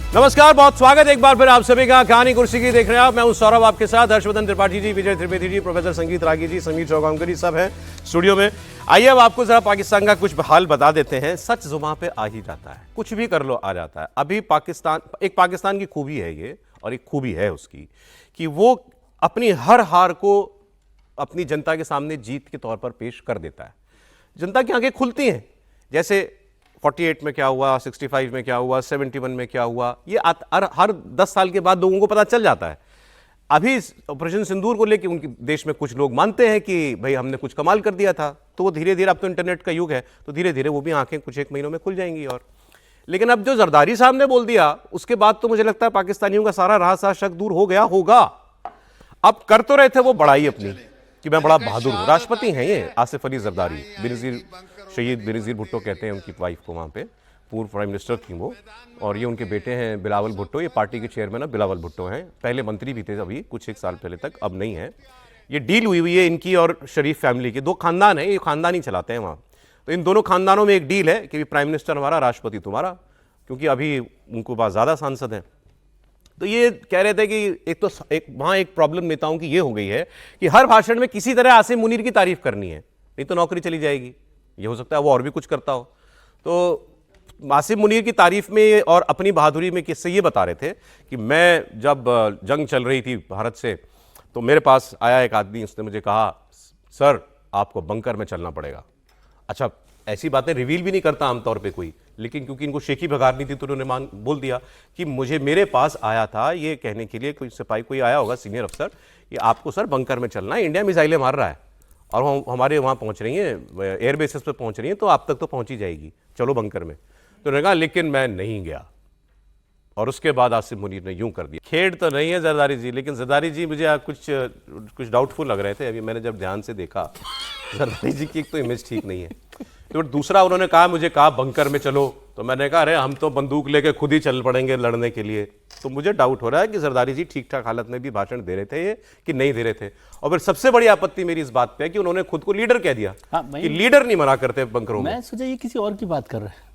नमस्कार, बहुत स्वागत है एक बार फिर आप सभी का कहानी कुर्सी की देख रहे हैं आप। मैं हूं सौरभ, आपके साथ हर्षवर्धन त्रिपाठी जी, विजय त्रिवेदी जी, प्रोफेसर संगीत रागी जी, समीर चौगांवकर जी सब हैं स्टूडियो में। आइए अब आपको जरा पाकिस्तान का कुछ हाल बता देते हैं। सच जुबान पे आ ही जाता है, कुछ भी कर लो आ जाता है। अभी पाकिस्तान की खूबी है ये, और एक खूबी है उसकी कि वो अपनी हर हार को अपनी जनता के सामने जीत के तौर पर पेश कर देता है। जनता की आंखें खुलती हैं, जैसे 48 में क्या हुआ, 65 में क्या हुआ, 71 में क्या हुआ, ये हर 10 साल के बाद लोगों को पता चल जाता है। अभी ऑपरेशन सिंदूर को लेकर उनके देश में कुछ लोग मानते हैं कि भाई हमने कुछ कमाल कर दिया था, तो वो धीरे धीरे, अब तो इंटरनेट का युग है, तो धीरे धीरे वो भी आंखें कुछ एक महीनों में खुल जाएंगी। और लेकिन अब जो जरदारी साहब ने बोल दिया, उसके बाद तो मुझे लगता है पाकिस्तानियों का सारा राह शक दूर हो गया होगा। अब कर तो रहे थे वो बड़ाई अपनी कि मैं बड़ा बहादुर हूं, राष्ट्रपति हैं ये आसिफ अली जरदारी, बेनजीर शहीद बेनजीर भुट्टो कहते हैं उनकी वाइफ को, वहाँ पे पूर्व प्राइम मिनिस्टर थी वो, और ये उनके बेटे हैं बिलावल भुट्टो। ये पार्टी के चेयरमैन अब बिलावल भुट्टो हैं, पहले मंत्री भी थे अभी कुछ एक साल पहले तक, अब नहीं है। ये डील हुई है इनकी और शरीफ फैमिली की, दो खानदान है, ये खानदान ही चलाते हैं वहाँ। तो इन दोनों खानदानों में एक डील है कि प्राइम मिनिस्टर हमारा, राष्ट्रपति तुम्हारा, क्योंकि अभी उनको पास ज़्यादा सांसद हैं। तो ये कह रहे थे कि वहाँ एक प्रॉब्लम नेताओं की ये हो गई है कि हर भाषण में किसी तरह आसिम मुनीर की तारीफ करनी है, नहीं तो नौकरी चली जाएगी। ये हो सकता है वो और भी कुछ करता हो। तो आसिम मुनीर की तारीफ में और अपनी बहादुरी में किससे ये बता रहे थे कि मैं जब जंग चल रही थी भारत से, तो मेरे पास आया एक आदमी, उसने मुझे कहा सर आपको बंकर में चलना पड़ेगा। अच्छा, ऐसी बातें रिवील भी नहीं करता आमतौर पे कोई, लेकिन क्योंकि इनको शेखी भगारनी थी तो उन्होंने बोल दिया कि मेरे पास आया था ये कहने के लिए, कोई सिपाही कोई आया होगा सीनियर अफसर, कि आपको सर बंकर में चलना है, इंडिया मिसाइलें मार रहा है और हमारे वहाँ पहुँच रही हैं, एयर बेसिस पे पहुँच रही हैं, तो आप तक तो पहुँच ही जाएगी, चलो बंकर में। तो उन्होंने कहा लेकिन मैं नहीं गया। और उसके बाद आसिम मुनीर ने यूं कर दिया। खेड़ तो नहीं है जरदारी जी, लेकिन जरदारी जी मुझे कुछ डाउटफुल लग रहे थे अभी मैंने जब ध्यान से देखा। जरदारी जी की एक तो इमेज ठीक नहीं है। तो दूसरा उन्होंने मुझे कहा बंकर में चलो, तो मैंने कहा अरे हम तो बंदूक लेके खुद ही चल पड़ेंगे लड़ने के लिए। तो मुझे डाउट हो रहा है कि जरदारी जी ठीक ठाक हालत में भी भाषण दे रहे थे ये कि नहीं दे रहे थे। और फिर सबसे बड़ी आपत्ति मेरी इस बात पे है कि उन्होंने खुद को लीडर कह दिया। कि लीडर नहीं मना करते बंकरों में। मैं सोचा ये किसी और की बात कर रहे हैं।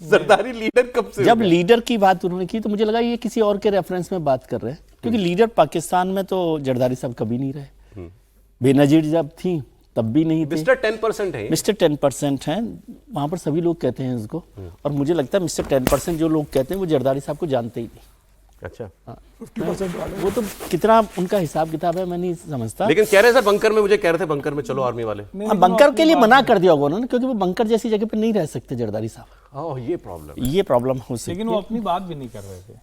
जरदारी लीडर कब से? जब लीडर की बात उन्होंने की तो मुझे लगा ये किसी और के रेफरेंस में बात कर रहे हैं, क्योंकि लीडर पाकिस्तान में तो जरदारी साहब कभी नहीं रहे। बेनजीर जब थी तब भी नहीं थे। मिस्टर 10% है, मिस्टर 10% हैं, वहां पर सभी लोग कहते हैं इसको। और मुझे लगता है मिस्टर 10% जो लोग कहते हैं वो जरदारी साहब को जानते ही नहीं। अच्छा, वो तो कितना उनका हिसाब किताब है मैं नहीं समझता। लेकिन कह रहे थे बंकर में, मुझे कह रहे थे बंकर में चलो आर्मी वाले। बंकर के लिए मना कर दिया होगा उन्होंने, क्योंकि वो बंकर जैसी जगह पे नहीं रह सकते जरदारी साहब। ये प्रॉब्लम हो सकती है। लेकिन वो अपनी बात भी नहीं कर रहे थे,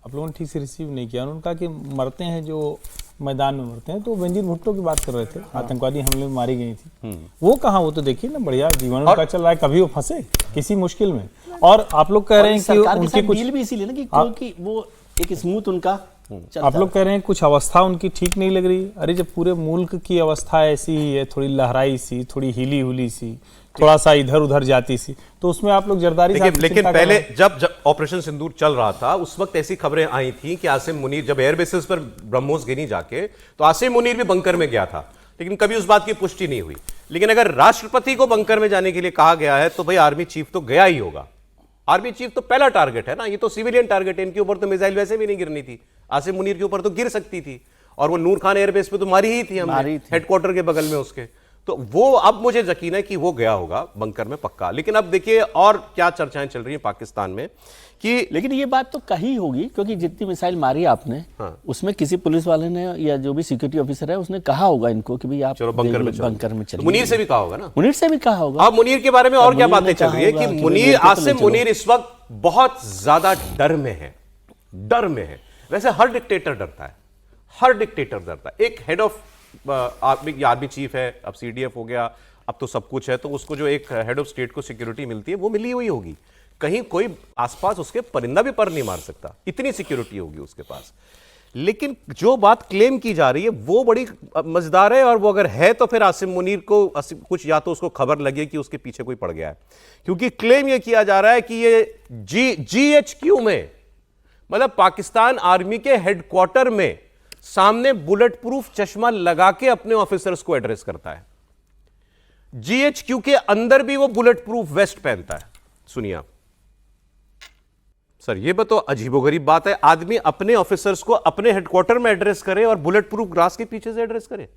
आप लोगों ने ठीक से रिसीव नहीं किया। उन्होंने कहा कि मरते हैं जो मैदान में मरते हैं, तो बेनजीर भुट्टो की बात कर रहे थे। आतंकवादी हमले में मारी गई थी, वो कहाँ, वो तो देखिए ना बढ़िया जीवन उनका चल रहा है, कभी वो फंसे किसी मुश्किल में। और आप लोग कह रहे हैं कि उनकी कुछ डील भी इसीलिए ना कि क्योंकि वो एक स्मूथ उनका आप लोग कह रहे हैं कुछ अवस्था उनकी ठीक नहीं लग रही। अरे जब पूरे मुल्क की अवस्था ऐसी ही है, थोड़ी लहराई सी, थोड़ी हिली हुली सी, थोड़ा सा इधर उधर जाती सी, तो उसमें आप लोग जरदारी साहब लेकिन पहले जब ऑपरेशन सिंदूर चल रहा था उस वक्त ऐसी खबरें आई थी कि आसिम मुनीर जब एयरबेसिस पर ब्रह्मोस गिनी जाके, तो आसिम मुनीर भी बंकर में गया था, लेकिन कभी उस बात की पुष्टि नहीं हुई। लेकिन अगर राष्ट्रपति को बंकर में जाने के लिए कहा गया है तो भाई आर्मी चीफ तो गया ही होगा। आर्मी चीफ तो पहला टारगेट है ना, ये तो सिविलियन टारगेट है, इनके ऊपर तो मिसाइल वैसे भी नहीं गिरनी थी, आसिम मुनीर के ऊपर तो गिर सकती थी। और वो नूर खान एयरबेस पे तो मारी ही थी हमने, हेडक्वार्टर के बगल में उसके। तो वो अब मुझे यकीन है कि वो गया होगा बंकर में पक्का। लेकिन अब देखिए और क्या चर्चाएं चल रही हैं पाकिस्तान में कि, लेकिन ये बात तो कही होगी क्योंकि जितनी मिसाइल मारी आपने, उसमें किसी पुलिस वाले ने या जो भी सिक्योरिटी ऑफिसर है उसने कहा होगा इनको कि भाई आप चलो बंकर में चलिए। मुनीर से भी कहा होगा ना, मुनीर से भी कहा होगा। अब मुनीर के बारे में और क्या बातें चल रही है कि मुनीर, आसिम मुनीर इस वक्त बहुत ज्यादा डर में है। वैसे हर डिक्टेटर डरता है। एक हेड ऑफ आर्मी चीफ है, अब सीडीएफ हो गया, अब तो सब कुछ है, तो उसको जो एक हेड ऑफ स्टेट को सिक्योरिटी मिलती है वो मिली हुई होगी, कहीं कोई आसपास उसके परिंदा भी पर नहीं मार सकता, इतनी सिक्योरिटी होगी उसके पास। लेकिन जो बात क्लेम की जा रही है वो बड़ी मजेदार है, और वो अगर है तो फिर आसिम मुनीर को कुछ या तो उसको खबर लगे कि उसके पीछे कोई पड़ गया है, क्योंकि क्लेम ये किया जा रहा है कि ये GHQ में, मतलब पाकिस्तान आर्मी के हेडक्वार्टर में, सामने बुलेट प्रूफ चश्मा लगा के अपने ऑफिसर्स को एड्रेस करता है। GHQ के अंदर भी वो बुलेट प्रूफ वेस्ट पहनता है। सुनिए आप, सर ये तो अजीबोगरीब बात है, आदमी अपने ऑफिसर्स को अपने हेडक्वार्टर में एड्रेस करे और बुलेट प्रूफ ग्लास के पीछे से एड्रेस करे।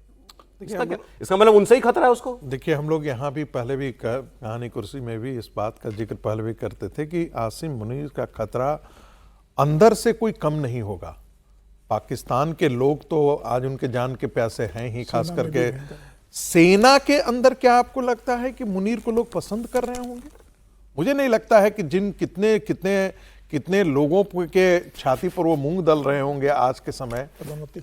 इसका मतलब उनसे ही खतरा है उसको। देखिए, हम लोग यहाँ भी पहले भी कहानी कुर्सी में भी इस बात का जिक्र पहले भी करते थे कि आसिम मुनीर का खतरा अंदर से कोई कम नहीं होगा। पाकिस्तान के लोग तो आज उनके जान के प्यासे हैं ही, खास करके सेना के अंदर। क्या आपको लगता है कि मुनीर को लोग पसंद कर रहे होंगे? मुझे नहीं लगता है कि जिन कितने कितने कितने लोगों के छाती पर वो मूंग दल रहे होंगे आज के समय।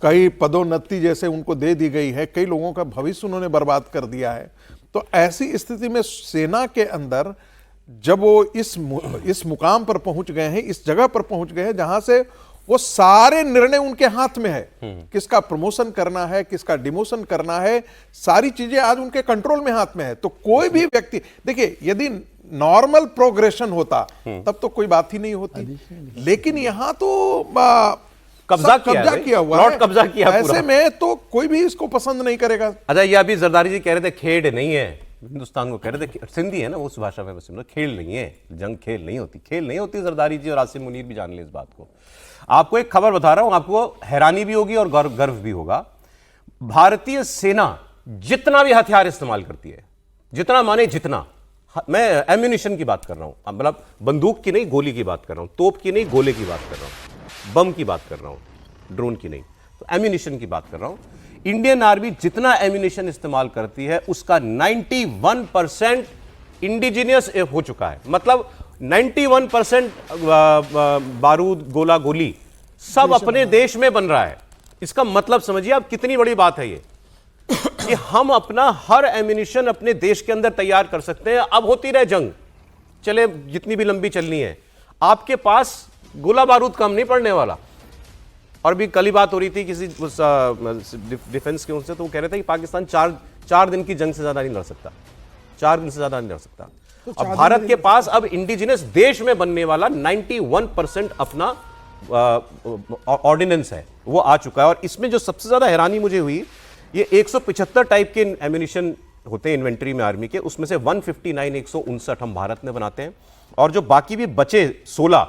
कई पदोन्नति जैसे उनको दे दी गई है, कई लोगों का भविष्य उन्होंने बर्बाद कर दिया है। तो ऐसी स्थिति में सेना के अंदर जब वो इस मुकाम पर पहुंच गए हैं, इस जगह पर पहुंच गए हैं जहां से वो सारे निर्णय उनके हाथ में है, किसका प्रमोशन करना है, किसका डिमोशन करना है, सारी चीजें आज उनके कंट्रोल में हाथ में है। तो कोई भी व्यक्ति, देखिए, यदि नॉर्मल प्रोग्रेशन होता तब तो कोई बात ही नहीं होती, लेकिन यहां तो कब्जा किया हुआ है, कब्जा किया। ऐसे में तो कोई भी इसको पसंद नहीं करेगा। अच्छा, ये अभी जरदारी जी कह रहे थे खेड नहीं है, हिंदुस्तान को कह रहे थे, सिंधी है ना उस भाषा में, बस खेल नहीं है, जंग खेल नहीं होती, खेल नहीं होती। जरदारी जी और आसिम मुनीर भी जान ले इस बात को। आपको एक खबर बता रहा हूं, आपको हैरानी भी होगी और गर्व भी होगा। भारतीय सेना जितना भी हथियार इस्तेमाल करती है, जितना माने जितना, मैं एम्यूनिशन की बात कर रहा हूं, मतलब बंदूक की नहीं, गोली की बात कर रहा हूं, तोप की नहीं, गोले की बात कर रहा हूं, बम की बात कर रहा हूं, ड्रोन की नहीं, तो एम्यूनिशन की बात कर रहा हूं। इंडियन आर्मी जितना एम्यूनिशन इस्तेमाल करती है उसका 91% इंडिजिनियस हो चुका है। मतलब 91% बारूद, गोला, गोली सब अपने देश में बन रहा है। इसका मतलब समझिए आप कितनी बड़ी बात है ये, कि हम अपना हर एम्यूनिशन अपने देश के अंदर तैयार कर सकते हैं। अब होती रहे जंग, चले जितनी भी लंबी चलनी है, आपके पास गोला बारूद कम नहीं पड़ने वाला। और भी कल ही बात हो रही थी किसी डिफेंस के उनसे, तो वो कह रहे थे कि पाकिस्तान चार दिन की जंग से ज्यादा नहीं लड़ सकता, 4 दिन से ज्यादा नहीं लड़ सकता। तो अब भारत के पास अब इंडिजिनस देश में बनने वाला 91% अपना ऑर्डिनेंस है, वो आ चुका है। और इसमें जो सबसे ज्यादा हैरानी मुझे हुई, ये 175 टाइप के एम्यूनिशन होते हैं इन्वेंट्री में आर्मी के, उसमें से 159 हम भारत में बनाते हैं, और जो बाकी भी बचे 16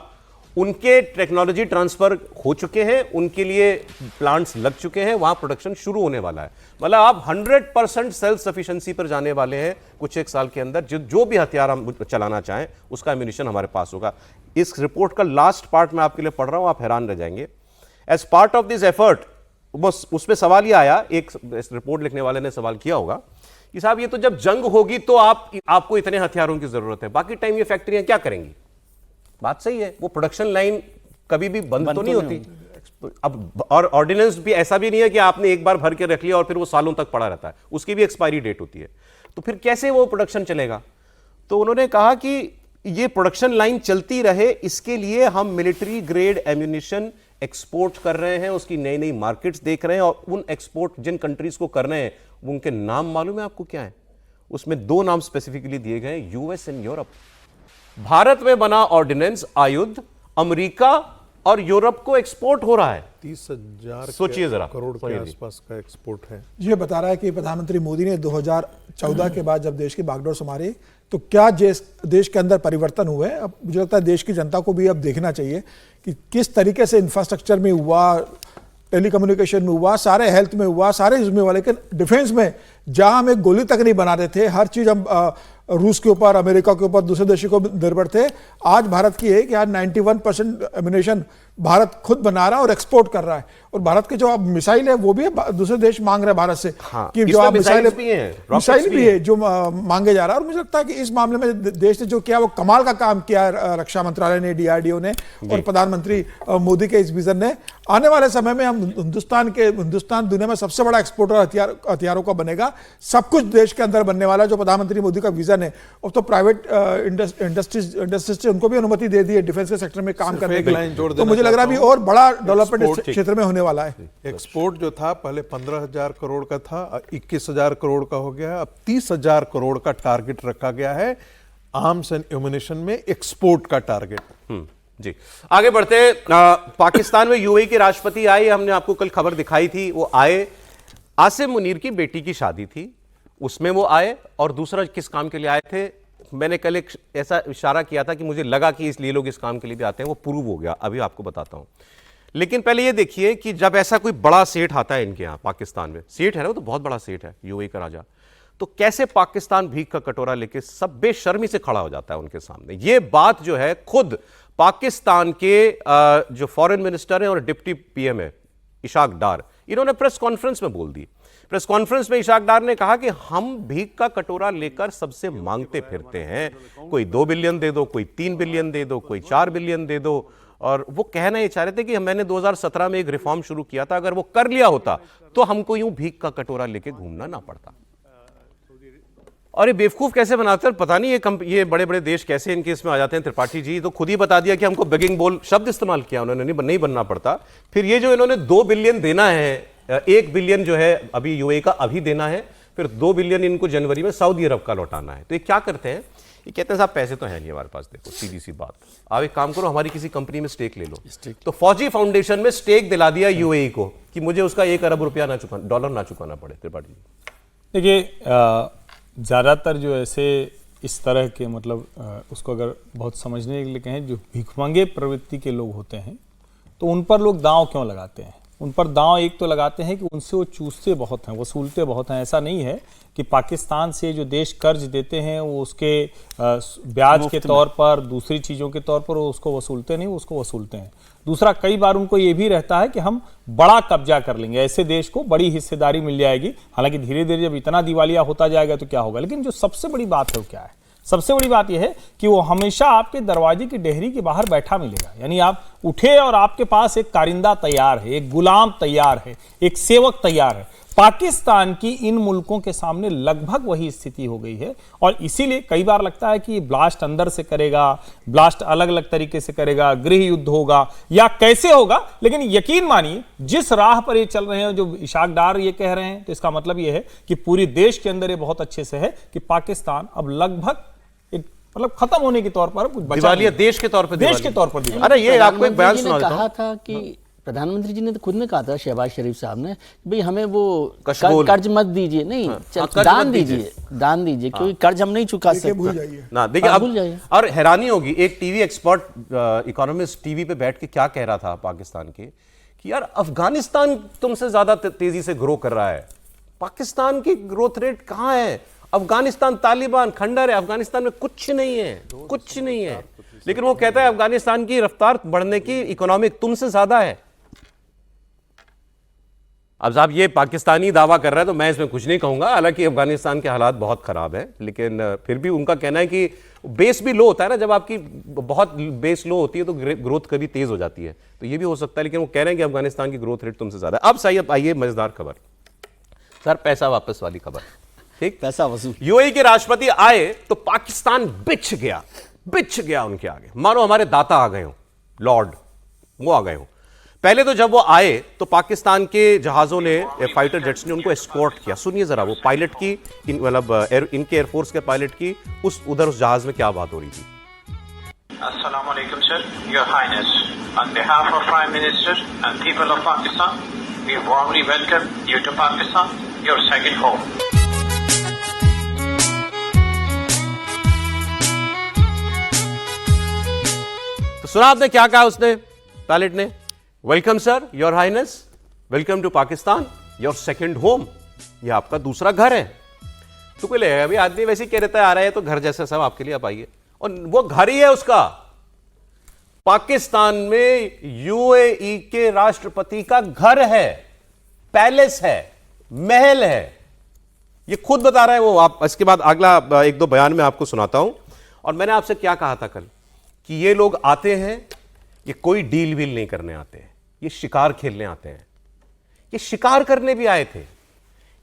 उनके टेक्नोलॉजी ट्रांसफर हो चुके हैं, उनके लिए प्लांट्स लग चुके हैं, वहां प्रोडक्शन शुरू होने वाला है। मतलब आप 100% सेल्फ सफिशिएंसी पर जाने वाले हैं कुछ एक साल के अंदर। जो भी हथियार हम चलाना चाहें उसका एम्यूनिशन हमारे पास होगा। इस रिपोर्ट का लास्ट पार्ट मैं आपके लिए पढ़ रहा हूं, आप हैरान रह जाएंगे। As part of this effort, बस उसमें सवाल ये आया, एक रिपोर्ट लिखने वाले ने सवाल किया होगा कि साहब ये तो जब जंग होगी तो आपको इतने हथियारों की जरूरत है, बाकी टाइम ये फैक्ट्रियां क्या करेंगी? बात सही है, वो प्रोडक्शन लाइन कभी भी बंद तो नहीं होती। अब और ऑर्डिनेंस भी ऐसा भी नहीं है कि आपने एक बार भर के रख लिया और फिर वो सालों तक पड़ा रहता है, उसकी भी एक्सपायरी डेट होती है। तो फिर कैसे वो प्रोडक्शन चलेगा? तो उन्होंने कहा कि ये प्रोडक्शन लाइन चलती रहे, इसके लिए हम मिलिट्री ग्रेड एम्यूनिशन एक्सपोर्ट कर रहे हैं, उसकी नई नई मार्केट्स देख रहे हैं। और उन एक्सपोर्ट जिन कंट्रीज को कर रहे हैं उनके नाम मालूम है आपको क्या है? उसमें 2 नाम स्पेसिफिकली दिए गए, यूएस एंड यूरोप। भारत में बना ऑर्डिनेंस आयुध अमेरिका और यूरोप को एक्सपोर्ट हो रहा है। 30,000 सोचिए जरा, करोड़ के आसपास का एक्सपोर्ट है। ये बता रहा है कि प्रधानमंत्री मोदी ने 2014 के बाद जब देश की बागडोर संभाली तो क्या देश के अंदर परिवर्तन हुए। अब मुझे लगता है देश की जनता को भी अब देखना चाहिए कि किस तरीके से इंफ्रास्ट्रक्चर में हुआ, टेलीकम्युनिकेशन में हुआ, सारे हेल्थ में हुआ, सारे इसमें हुआ। लेकिन डिफेंस में जहां हम एक गोली तक नहीं बनाते थे, हर चीज हम रूस के ऊपर, अमेरिका के ऊपर, दूसरे देशों को निर्भर थे। आज भारत की है कि आज 91% एम्यूनिशन भारत खुद बना रहा है और एक्सपोर्ट कर रहा है। और भारत के जो अब मिसाइल है वो भी दूसरे देश मांग रहे हैं भारत से। हाँ, कि जो आप मिसाइल भी है जो मांगे जा रहा है। और मुझे लगता है कि इस मामले में देश ने जो किया वो कमाल का काम किया, रक्षा मंत्रालय ने, डीआरडीओ ने और प्रधानमंत्री मोदी के इस विजन ने। आने वाले समय में हम हिंदुस्तान दुनिया में सबसे बड़ा एक्सपोर्टर हथियारों का बनेगा। सब कुछ देश के अंदर बनने वाला जो प्रधानमंत्री मोदी का विजन है। और तो प्राइवेट इंडस्ट्रीज से उनको भी अनुमति दे दी है डिफेंस के सेक्टर में काम करने के लिए। तो मुझे लग रहा है अभी और बड़ा डेवलपमेंट क्षेत्र में होने वाला है। एक्सपोर्ट जो था पहले 15,000 करोड़ का था, 21,000 करोड़ का हो गया है। अब 30,000 करोड़ का टारगेट रखा गया है आर्म्स एंड एम्यूनिशन में एक्सपोर्ट का टारगेट। जी, आगे बढ़ते। पाकिस्तान में यूएई के राष्ट्रपति आए, हमने आपको कल खबर दिखाई थी। वो आए, आसिम मुनीर की बेटी की शादी थी, उसमें वो आए। और दूसरा किस काम के लिए आए थे? मैंने कल एक ऐसा इशारा किया था कि मुझे लगा कि इसलिए लोग इस काम के लिए भी आते हैं, वो प्रूव हो गया, अभी आपको बताता हूं। लेकिन पहले ये देखिए कि जब ऐसा कोई बड़ा सेठ आता है इनके यहाँ पाकिस्तान में, सेठ है ना, वो तो बहुत बड़ा सेठ है, यूएई का राजा, तो कैसे पाकिस्तान भीख का कटोरा लेके सब बेशर्मी से खड़ा हो जाता है उनके सामने। ये बात जो है खुद पाकिस्तान के जो फॉरेन मिनिस्टर हैं और डिप्टी पीएम है इशाक डार, इन्होंने प्रेस कॉन्फ्रेंस में बोल दी। प्रेस कॉन्फ्रेंस में इशाक डार ने कहा कि हम भीख का कटोरा लेकर सबसे मांगते फिरते हैं, कोई 2 बिलियन दे दो, कोई 3 बिलियन दे दो, कोई 4 बिलियन दे दो। और वो कहना ये चाह रहे थे कि मैंने 2017 में एक रिफॉर्म शुरू किया था, अगर वो कर लिया होता तो हमको यूं भीख का कटोरा लेके घूमना ना पड़ता। और ये बेवकूफ कैसे बनाते हैं पता नहीं, ये बड़े बड़े देश कैसे इनके इसमें आ जाते हैं। त्रिपाठी जी तो खुद ही बता दिया कि हमको बेगिंग बोल शब्द इस्तेमाल किया उन्होंने, नहीं बनना पड़ता। फिर ये जो इन्होंने 2 बिलियन देना है, 1 बिलियन जो है अभी यूएई का अभी देना है, फिर 2 बिलियन इनको जनवरी में सऊदी अरब का लौटाना है। तो ये क्या करते हैं, ये कहते हैं साहब पैसे तो है नहीं हमारे पास, देखो सीधी सी बात, आप एक काम करो हमारी किसी कंपनी में स्टेक ले लो। तो फौजी फाउंडेशन में स्टेक दिला दिया यूएई को कि मुझे उसका 1 अरब रुपया डॉलर ना चुकाना पड़े। त्रिपाठी जी देखिए, ज़्यादातर जो ऐसे इस तरह के मतलब उसको अगर बहुत समझने के लिए कहें, जो भिखमंगे प्रवृत्ति के लोग होते हैं, तो उन पर लोग दांव क्यों लगाते हैं? उन पर दांव एक तो लगाते हैं कि उनसे वो चूसते बहुत हैं, वसूलते बहुत हैं। ऐसा नहीं है कि पाकिस्तान से जो देश कर्ज देते हैं वो उसके ब्याज के तौर पर, दूसरी चीज़ों के तौर पर वो उसको वसूलते नहीं, वो उसको वसूलते हैं। दूसरा, कई बार उनको ये भी रहता है कि हम बड़ा कब्जा कर लेंगे, ऐसे देश को बड़ी हिस्सेदारी मिल जाएगी। हालांकि धीरे धीरे जब इतना दिवालिया होता जाएगा तो क्या होगा। लेकिन जो सबसे बड़ी बात है वो क्या है? सबसे बड़ी बात यह है कि वो हमेशा आपके दरवाजे की डेहरी के बाहर बैठा मिलेगा। यानी आप उठे और आपके पास एक कारिंदा तैयार है, एक गुलाम तैयार है, एक सेवक तैयार है। पाकिस्तान की इन मुल्कों के सामने लगभग वही स्थिति हो गई है। और इसीलिए कई बार लगता है कि ब्लास्ट अंदर से करेगा, ब्लास्ट अलग अलग तरीके से करेगा, गृह युद्ध होगा या कैसे होगा। लेकिन यकीन मानिए जिस राह पर ये चल रहे हैं, जो इशाक डार ये कह रहे हैं, तो इसका मतलब ये है कि पूरी देश के अंदर ये बहुत अच्छे से है कि पाकिस्तान अब लगभग मतलब खत्म होने के तौर पर, कुछ दिवालिया देश के तौर पर, देश के तौर पर। अरे ये आपको एक बयान सुना देता हूं। कहा था कि प्रधानमंत्री जी ने तो खुद ने कहा था, शहबाज शरीफ साहब ने, भाई हमें वो कर्ज मत दीजिए, नहीं दान दीजिए, दान दीजिए, क्योंकि कर्ज हम नहीं चुका सकते ना। देखिए अब और हैरानी होगी, एक टीवी एक्सपर्ट इकोनॉमिस्ट टीवी पे बैठ के क्या कह रहा था पाकिस्तान के, कि यार अफगानिस्तान तुमसे ज्यादा तेजी से ग्रो कर रहा है, पाकिस्तान की ग्रोथ रेट कहां है? अफगानिस्तान तालिबान खंडर है, अफगानिस्तान में कुछ नहीं है, कुछ नहीं है। लेकिन वो कहता है अफगानिस्तान की रफ्तार बढ़ने की इकोनॉमिक तुमसे ज्यादा है। अब साहब ये पाकिस्तानी दावा कर रहा है तो मैं इसमें कुछ नहीं कहूंगा, हालांकि अफगानिस्तान के हालात बहुत खराब है, लेकिन फिर भी उनका कहना है कि बेस भी लो होता है ना, जब आपकी बहुत बेस लो होती है तो ग्रोथ कभी तेज हो जाती है, तो ये भी हो सकता है। लेकिन वो कह रहे हैं कि अफगानिस्तान की ग्रोथ रेट तुमसे ज्यादा है। अब सही, आइए मजेदार खबर, सर पैसा वापस वाली खबर, ठीक, पैसा वसूल। यूएई के राष्ट्रपति आए तो पाकिस्तान बिछ गया उनके आगे, मानो हमारे दाता आ गए हो, लॉर्ड वो आ गए हो। पहले तो जब वो आए तो पाकिस्तान के जहाजों ने, फाइटर जेट्स ने उनको एस्कॉर्ट किया। सुनिए जरा, वो पायलट की, मतलब इनके एयरफोर्स के पायलट की उस जहाज में क्या बात हो रही थी। Assalamu alaikum, sir. Your Highness, on behalf of Prime Minister and people of Pakistan, we warmly welcome you to Pakistan, your second home. तो सुना आपने क्या कहा उसने, पायलट ने? Welcome sir, your highness, welcome to Pakistan, your second home, ये आपका दूसरा घर है। तो कोई लगेगा भाई आदमी वैसे ही कह रहता है आ रहा है तो घर जैसा सब आपके लिए आप आइए, और वो घर ही है उसका। पाकिस्तान में यूएई के राष्ट्रपति का घर है, पैलेस है, महल है, ये खुद बता रहा है वो। आप इसके बाद अगला 1-2 बयान में आपको सुनाता हूं। और मैंने आपसे क्या कहा था कल, कि ये लोग आते हैं, ये कोई डील वील नहीं करने आते हैं, ये शिकार खेलने आते हैं। ये शिकार करने भी आए थे।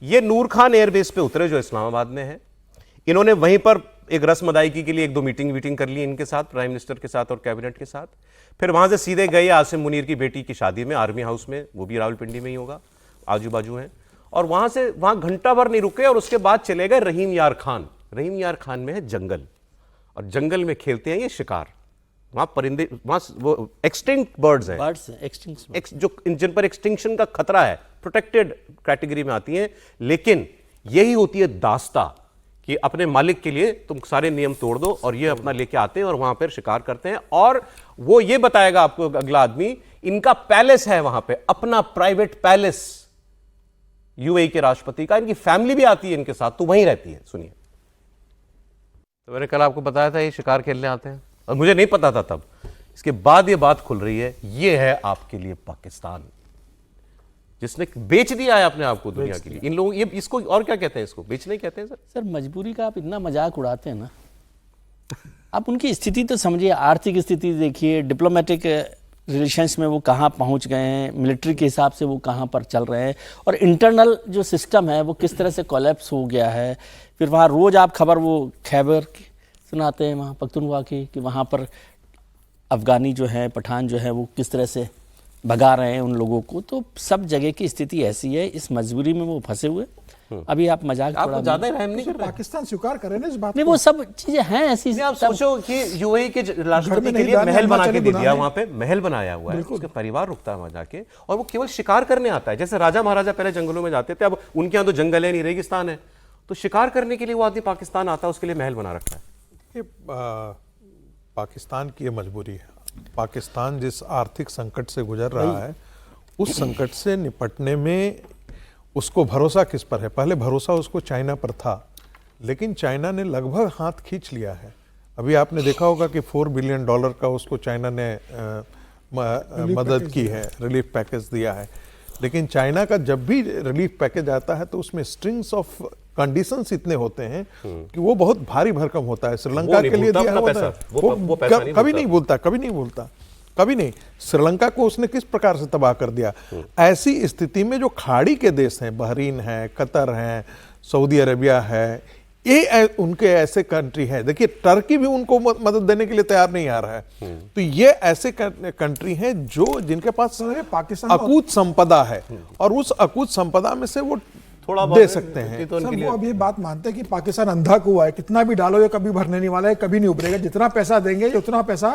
ये नूर खान एयरबेस पे उतरे जो इस्लामाबाद में है। इन्होंने वहीं पर एक रस्म अदायगी के लिए 1-2 मीटिंग कर ली इनके साथ, प्राइम मिनिस्टर के साथ और कैबिनेट के साथ। फिर वहां से सीधे गए आसिम मुनीर की बेटी की शादी में, आर्मी हाउस में, वो भी रावलपिंडी में ही होगा, आजू बाजू है। और वहां घंटा भर नहीं रुके और उसके बाद चले गए रहीम यार खान। रहीम यार खान में है जंगल, और जंगल में खेलते हैं ये शिकार। वहां परिंदे, वहां वो एक्सटिंक्ट बर्ड्स हैं, जो जिन पर एक्सटिंक्शन का खतरा है, प्रोटेक्टेड कैटेगरी में आती हैं। लेकिन यही होती है दास्ता, कि अपने मालिक के लिए तुम सारे नियम तोड़ दो, और ये अपना लेके आते हैं और वहां पर शिकार करते हैं। और वो ये बताएगा आपको अगला आदमी, इनका पैलेस है वहां पे, अपना प्राइवेट पैलेस यूएई के राष्ट्रपति का, इनकी फैमिली भी आती है इनके साथ, तो वहीं रहती है। सुनिए। तो मैंने कल आपको बताया था ये शिकार खेलने आते हैं, और मुझे नहीं पता था तब, इसके बाद ये बात खुल रही है। ये है आपके लिए पाकिस्तान, जिसने बेच दिया है अपने आप को दुनिया के लिए। इन लोगों, ये इसको और क्या कहते हैं, इसको बेचने कहते हैं सर मजबूरी का आप इतना मजाक उड़ाते हैं ना। आप उनकी स्थिति तो समझिए, आर्थिक स्थिति देखिए, डिप्लोमेटिक रिलेशंस में वो कहाँ पहुँच गए हैं, मिलिट्री के हिसाब से वो कहाँ पर चल रहे हैं, और इंटरनल जो सिस्टम है वो किस तरह से कोलैप्स हो गया है। फिर वहाँ रोज़ आप खबर वो खैबर की सुनाते हैं वहाँ पख्तूनख्वा की, कि वहाँ पर अफ़गानी जो है, पठान जो है, वो किस तरह से भगा रहे हैं उन लोगों को। तो सब जगह की स्थिति ऐसी है, इस मजबूरी में वो फंसे हुए। अभी आप मजाक आपको ज्यादा रहम नहीं कर रहे? पाकिस्तान स्वीकार करे ना इस बात नहीं, को। वो सब चीजें हैं ऐसी। आप सोचो कि यूएई के राष्ट्रपति के लिए महल बना के दे दिया, वहां पे महल बनाया हुआ है, उसके परिवार रुकता है वहां जाके, और वो केवल शिकार करने आता है। जैसे राजा महाराजा पहले जंगलों में जाते थे, अब उनके यहाँ तो जंगल है नहीं, रेगिस्तान है, तो शिकार करने के लिए वो आदमी पाकिस्तान आता है, उसके लिए महल बना रखा है। ये पाकिस्तान की ये मजबूरी है। पाकिस्तान जिस आर्थिक संकट से गुजर रहा है, उस संकट से निपटने में उसको भरोसा किस पर है? पहले भरोसा उसको चाइना पर था, लेकिन चाइना ने लगभग हाथ खींच लिया है। अभी आपने देखा होगा कि $4 बिलियन का उसको चाइना ने मदद की है, रिलीफ पैकेज दिया है। लेकिन चाइना का जब भी रिलीफ पैकेज आता है तो उसमें स्ट्रिंग्स ऑफ कंडीशंस इतने होते हैं कि वो बहुत भारी भरकम होता है। श्रीलंका के लिए दिया होता है, वो कभी नहीं भूलता, कभी नहीं भूलता, कभी नहीं। श्रीलंका को उसने किस प्रकार से तबाह कर दिया। ऐसी स्थिति में जो खाड़ी के देश हैं, बहरीन है, कतर है, सऊदी अरेबिया है, ये उनके ऐसे कंट्री हैं। देखिए टर्की भी उनको मदद देने के लिए तैयार नहीं आ रहा है। तो ये ऐसे कंट्री हैं जो जिनके पास पाकिस्तान अकूत संपदा है, और उस अकूत संपदा में से वो थोड़ा दे सकते हैं। तो सर वो अब ये बात मानते हैं कि पाकिस्तान अंधा कुआं है, कितना भी डालो ये कभी भरने नहीं वाला है, कभी नहीं उभरेगा। जितना पैसा देंगे उतना पैसा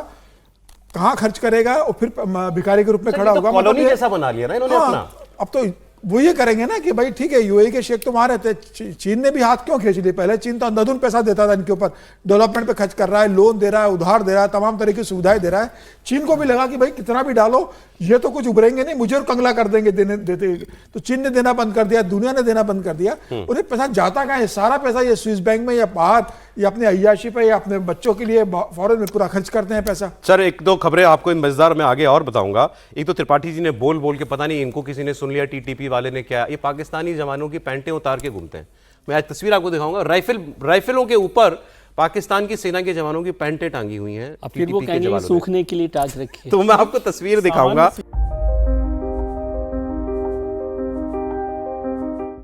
कहाँ खर्च करेगा, और फिर भिखारी के रूप में खड़ा होगा। कॉलोनी जैसा बना लिया ना इन्होंने अपना। अब तो वो ये करेंगे ना कि भाई ठीक है, यूएई के शेख तो वहां रहते हैं, चीन ने भी हाथ क्यों खींच लिए? पहले चीन तो अंधाधुंध पैसा देता था इनके ऊपर, डेवलपमेंट पे खर्च कर रहा है, लोन दे रहा है, उधार दे रहा है, तमाम तरह की सुविधाएं दे रहा है। चीन को भी लगा कि भाई कितना भी डालो ये तो कुछ उभरेंगे नहीं, मुझे और कंगला कर देंगे देते। तो चीन ने देना बंद कर दिया, दुनिया ने देना बंद कर दिया। उन्हें पैसा जाता कहाँ है? सारा पैसा ये स्विस बैंक में या बाहर या अपने अय्याशी पे या अपने बच्चों के लिए फॉरेन में पूरा खर्च करते हैं पैसा। सर एक दो खबरें आपको इन मजेदार में आगे और बताऊंगा। एक तो त्रिपाठी जी ने बोल के, पता नहीं इनको किसी ने सुन लिया, टीटीपी वाले ने क्या, ये पाकिस्तानी जवानों की पैंटें उतार के घूमते हैं। मैं आज तस्वीर आपको दिखाऊंगा, राइफलों के ऊपर पाकिस्तान की सेना के जवानों की पैंटें टांगी हुई हैं। फिर वो कहेंगे सूखने के लिए टांग रखी है। तो मैं आपको तस्वीर दिखाऊंगा।